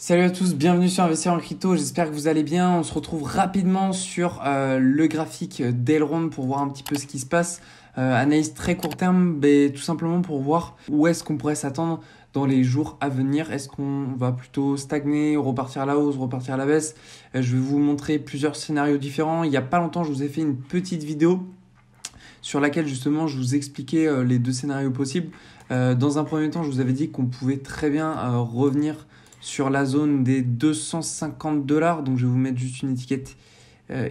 Salut à tous, bienvenue sur Investir en Crypto, j'espère que vous allez bien. On se retrouve rapidement sur le graphique d'Elrond pour voir un petit peu ce qui se passe. Analyse très court terme, tout simplement pour voir où est-ce qu'on pourrait s'attendre dans les jours à venir. Est-ce qu'on va plutôt stagner, repartir à la hausse, repartir à la baisse? Je vais vous montrer plusieurs scénarios différents. Il n'y a pas longtemps, je vous ai fait une petite vidéo sur laquelle justement je vous expliquais les deux scénarios possibles. Dans un premier temps, je vous avais dit qu'on pouvait très bien revenir sur la zone des 250 $. Donc, je vais vous mettre juste une étiquette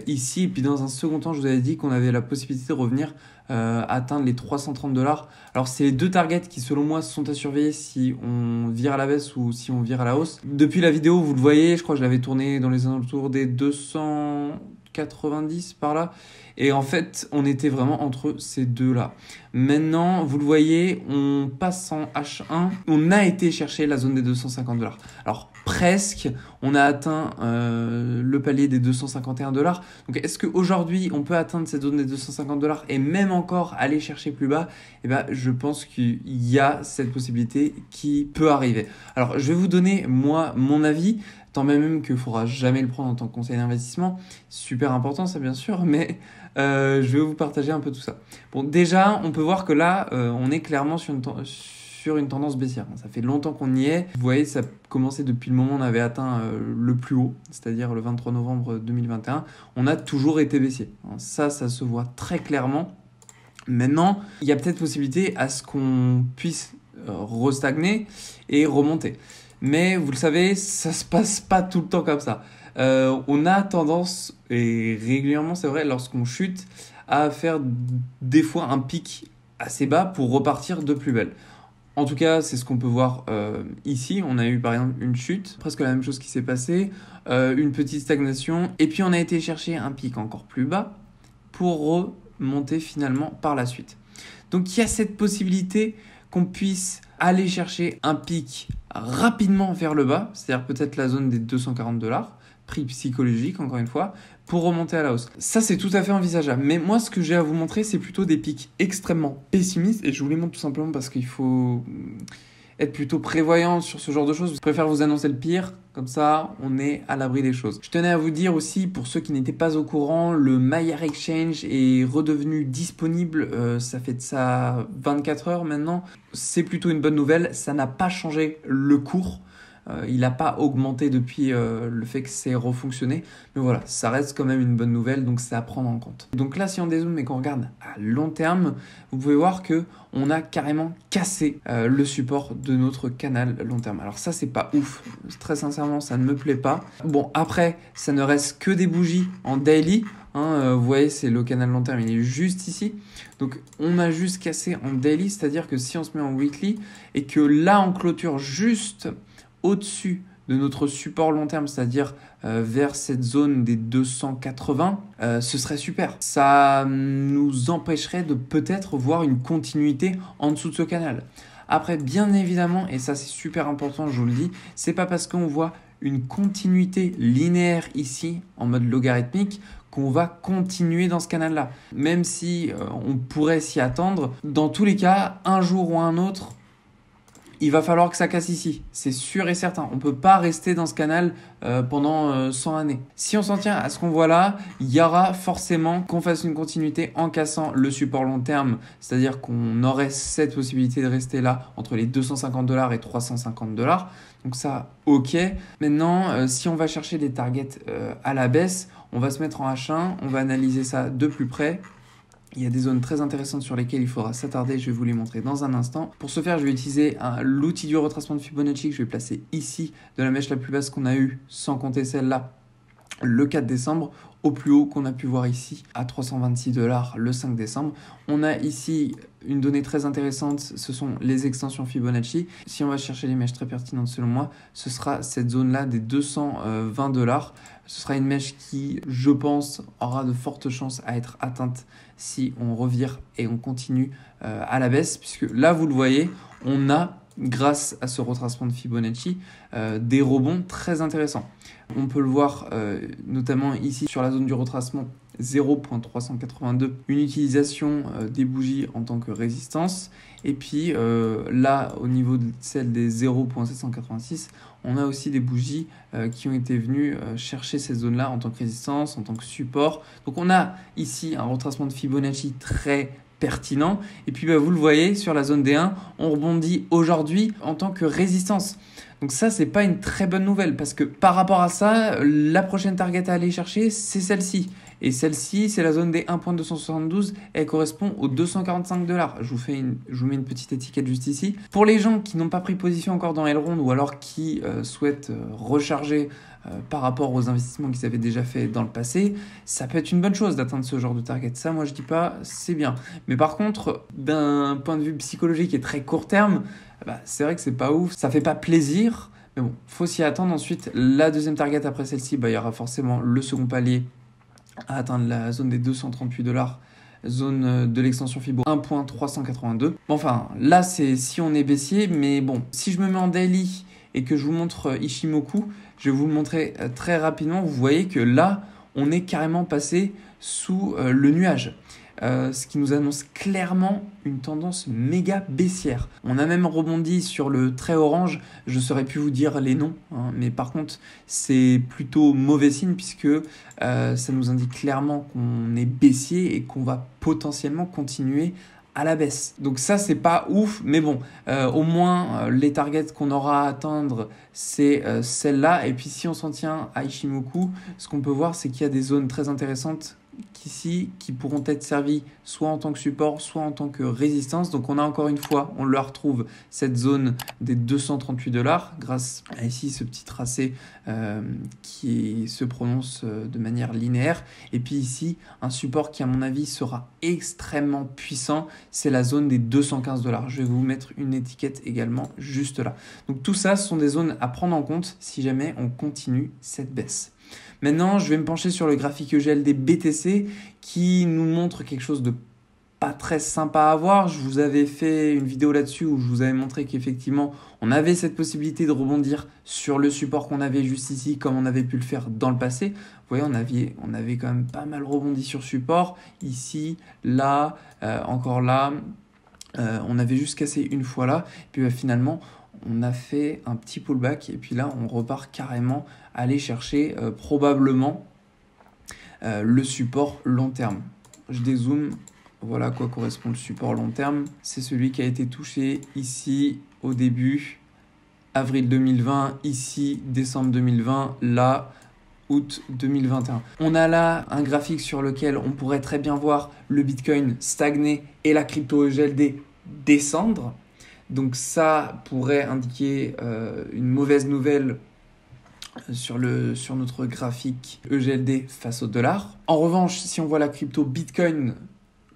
ici. Et puis, dans un second temps, je vous avais dit qu'on avait la possibilité de revenir atteindre les 330 $. Alors, c'est les deux targets qui, selon moi, sont à surveiller si on vire à la baisse ou si on vire à la hausse. Depuis la vidéo, vous le voyez, je crois que je l'avais tourné dans les alentours des 290 par là. Et en fait, on était vraiment entre ces deux-là. Maintenant, vous le voyez, on passe en H1. On a été chercher la zone des 250 $. Alors, presque, on a atteint le palier des 251 $. Donc, est-ce qu'aujourd'hui, on peut atteindre cette zone des 250 $ et même encore aller chercher plus bas? Eh ben, je pense qu'il y a cette possibilité qui peut arriver. Alors, je vais vous donner, moi, mon avis. Tant même qu'il ne faudra jamais le prendre en tant que conseil d'investissement. Super important, ça, bien sûr, mais je vais vous partager un peu tout ça. Bon, déjà, on peut voir que là, on est clairement sur une tendance baissière. Ça fait longtemps qu'on y est. Vous voyez, ça a commencé depuis le moment où on avait atteint le plus haut, c'est-à-dire le 23 novembre 2021. On a toujours été baissier. Ça se voit très clairement. Maintenant, il y a peut-être possibilité à ce qu'on puisse restagner et remonter. Mais vous le savez, ça se passe pas tout le temps comme ça. On a tendance, et régulièrement c'est vrai, lorsqu'on chute, à faire des fois un pic assez bas pour repartir de plus belle. En tout cas, c'est ce qu'on peut voir ici. On a eu par exemple une chute, presque la même chose qui s'est passée, une petite stagnation, et puis on a été chercher un pic encore plus bas pour remonter finalement par la suite. Donc il y a cette possibilité qu'on puisse aller chercher un pic rapidement vers le bas, c'est-à-dire peut-être la zone des 240 $, prix psychologique encore une fois, pour remonter à la hausse. Ça, c'est tout à fait envisageable. Mais moi, ce que j'ai à vous montrer, c'est plutôt des pics extrêmement pessimistes, et je vous les montre tout simplement parce qu'il faut être plutôt prévoyant sur ce genre de choses. Je préfère vous annoncer le pire, comme ça on est à l'abri des choses. Je tenais à vous dire aussi, pour ceux qui n'étaient pas au courant, le Maillard Exchange est redevenu disponible, ça fait de ça 24 heures maintenant. C'est plutôt une bonne nouvelle, ça n'a pas changé le cours. Il n'a pas augmenté depuis le fait que c'est refonctionné. Mais voilà, ça reste quand même une bonne nouvelle, donc c'est à prendre en compte. Donc là, si on dézoome et qu'on regarde à long terme, vous pouvez voir qu'on a carrément cassé le support de notre canal long terme. Alors ça, c'est pas ouf. Très sincèrement, ça ne me plaît pas. Bon, après, ça ne reste que des bougies en daily. Vous voyez, c'est le canal long terme, il est juste ici. Donc, on a juste cassé en daily, c'est-à-dire que si on se met en weekly et que là, on clôture juste au-dessus de notre support long terme, c'est-à-dire vers cette zone des 280, ce serait super. Ça nous empêcherait de peut-être voir une continuité en dessous de ce canal. Après, bien évidemment, et ça c'est super important, je vous le dis, c'est pas parce qu'on voit une continuité linéaire ici, en mode logarithmique, qu'on va continuer dans ce canal-là. Même si on pourrait s'y attendre, dans tous les cas, un jour ou un autre, il va falloir que ça casse ici, c'est sûr et certain. On ne peut pas rester dans ce canal pendant 100 années. Si on s'en tient à ce qu'on voit là, il y aura forcément qu'on fasse une continuité en cassant le support long terme. C'est-à-dire qu'on aurait cette possibilité de rester là entre les 250 $ et 350 $. Donc ça, ok. Maintenant, si on va chercher des targets à la baisse, on va se mettre en H1, on va analyser ça de plus près. Il y a des zones très intéressantes sur lesquelles il faudra s'attarder, je vais vous les montrer dans un instant. Pour ce faire, je vais utiliser l'outil du retracement de Fibonacci que je vais placer ici, de la mèche la plus basse qu'on a eue, sans compter celle-là, le 4 décembre, au plus haut qu'on a pu voir ici, à 326 $ le 5 décembre. On a ici une donnée très intéressante, ce sont les extensions Fibonacci. Si on va chercher les mèches très pertinentes selon moi, ce sera cette zone-là des 220 $. Ce sera une mèche qui, je pense, aura de fortes chances à être atteinte si on revire et on continue à la baisse, puisque là, vous le voyez, on a, grâce à ce retracement de Fibonacci, des rebonds très intéressants. On peut le voir notamment ici sur la zone du retracement 0.382, une utilisation des bougies en tant que résistance. Et puis là, au niveau de celle des 0.786, on a aussi des bougies qui ont été venues chercher ces zones-là en tant que résistance, en tant que support. Donc on a ici un retracement de Fibonacci très pertinent. Et puis vous le voyez, sur la zone D1, on rebondit aujourd'hui en tant que résistance. Donc ça, c'est pas une très bonne nouvelle parce que par rapport à ça, la prochaine target à aller chercher, c'est celle-ci. Et celle-ci, c'est la zone des 1.272. Elle correspond aux 245 $. Je vous mets une petite étiquette juste ici. Pour les gens qui n'ont pas pris position encore dans Elrond ou alors qui souhaitent recharger par rapport aux investissements qu'ils avaient déjà fait dans le passé, ça peut être une bonne chose d'atteindre ce genre de target. Ça, moi, je dis pas, c'est bien. Mais par contre, d'un point de vue psychologique et très court terme, c'est vrai que c'est pas ouf. Ça fait pas plaisir. Mais bon, faut s'y attendre. Ensuite, la deuxième target après celle-ci, il y aura forcément le second palier à atteindre la zone des 238 $, zone de l'extension Fibo 1.382. Enfin, là, c'est si on est baissier, mais bon, si je me mets en daily et que je vous montre Ichimoku, je vais vous le montrer très rapidement. Vous voyez que là, on est carrément passé sous le nuage. Ce qui nous annonce clairement une tendance méga baissière. On a même rebondi sur le trait orange, je ne saurais plus vous dire les noms, hein, mais par contre c'est plutôt mauvais signe puisque ça nous indique clairement qu'on est baissier et qu'on va potentiellement continuer à la baisse. Donc ça, c'est pas ouf, mais bon, au moins les targets qu'on aura à atteindre, c'est celle-là. Et puis si on s'en tient à Ichimoku, ce qu'on peut voir, c'est qu'il y a des zones très intéressantes ici qui pourront être servies soit en tant que support, soit en tant que résistance. Donc on a encore une fois, on leur retrouve cette zone des 238 $ grâce à ici ce petit tracé qui se prononce de manière linéaire. Et puis ici, un support qui à mon avis sera extrêmement puissant, c'est la zone des 215 $. Je vais vous mettre une étiquette également juste là. Donc tout ça, ce sont des zones à prendre en compte si jamais on continue cette baisse. Maintenant, je vais me pencher sur le graphique EGLD BTC qui nous montre quelque chose de pas très sympa à voir. Je vous avais fait une vidéo là-dessus où je vous avais montré qu'effectivement, on avait cette possibilité de rebondir sur le support qu'on avait juste ici, comme on avait pu le faire dans le passé. Vous voyez, on avait quand même pas mal rebondi sur support. Ici, là, encore là. On avait juste cassé une fois là. Puis finalement, on a fait un petit pullback. Et puis là, on repart carrément aller chercher probablement le support long terme. Je dézoome. Voilà à quoi correspond le support long terme. C'est celui qui a été touché ici au début, avril 2020, ici, décembre 2020, là, août 2021. On a là un graphique sur lequel on pourrait très bien voir le Bitcoin stagner et la crypto EGLD descendre. Donc ça pourrait indiquer une mauvaise nouvelle sur notre graphique EGLD face au dollar. En revanche, si on voit la crypto Bitcoin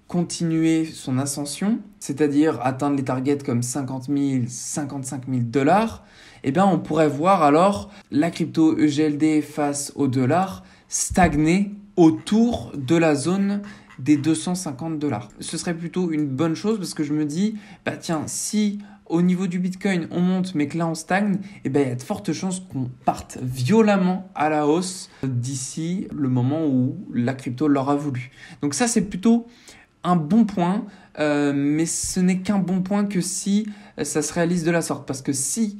continuer son ascension, c'est-à-dire atteindre les targets comme 50 000, 55 000 $, eh bien on pourrait voir alors la crypto EGLD face au dollar stagner autour de la zone des 250 $. Ce serait plutôt une bonne chose parce que je me dis, tiens, si au niveau du Bitcoin on monte mais que là on stagne, eh bien il y a de fortes chances qu'on parte violemment à la hausse d'ici le moment où la crypto l'aura voulu. Donc ça c'est plutôt un bon point, mais ce n'est qu'un bon point que si ça se réalise de la sorte. Parce que si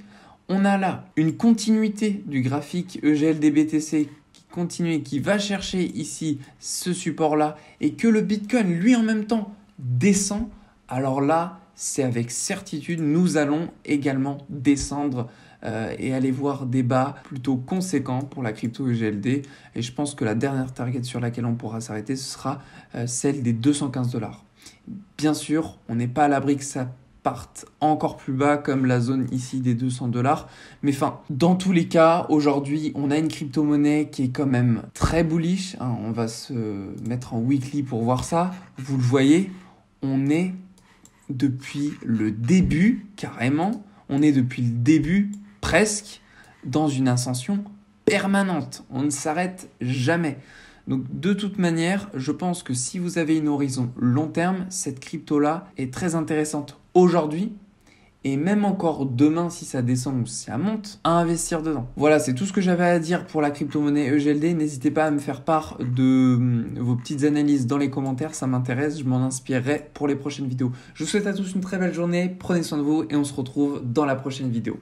on a là une continuité du graphique EGLD-BTC qui continue et qui va chercher ici ce support-là et que le Bitcoin, lui, en même temps, descend, alors là, c'est avec certitude, nous allons également descendre et aller voir des bas plutôt conséquents pour la crypto EGLD. Et je pense que la dernière target sur laquelle on pourra s'arrêter, ce sera celle des 215 $. Bien sûr, on n'est pas à l'abri que ça parte encore plus bas comme la zone ici des 200 $. Mais enfin, dans tous les cas, aujourd'hui, on a une crypto-monnaie qui est quand même très bullish. On va se mettre en weekly pour voir ça. Vous le voyez, on est depuis le début, carrément, on est depuis le début presque dans une ascension permanente. On ne s'arrête jamais. Donc de toute manière, je pense que si vous avez une horizon long terme, cette crypto-là est très intéressante aujourd'hui et même encore demain si ça descend ou si ça monte, à investir dedans. Voilà, c'est tout ce que j'avais à dire pour la crypto-monnaie EGLD. N'hésitez pas à me faire part de vos petites analyses dans les commentaires, ça m'intéresse, je m'en inspirerai pour les prochaines vidéos. Je vous souhaite à tous une très belle journée, prenez soin de vous et on se retrouve dans la prochaine vidéo.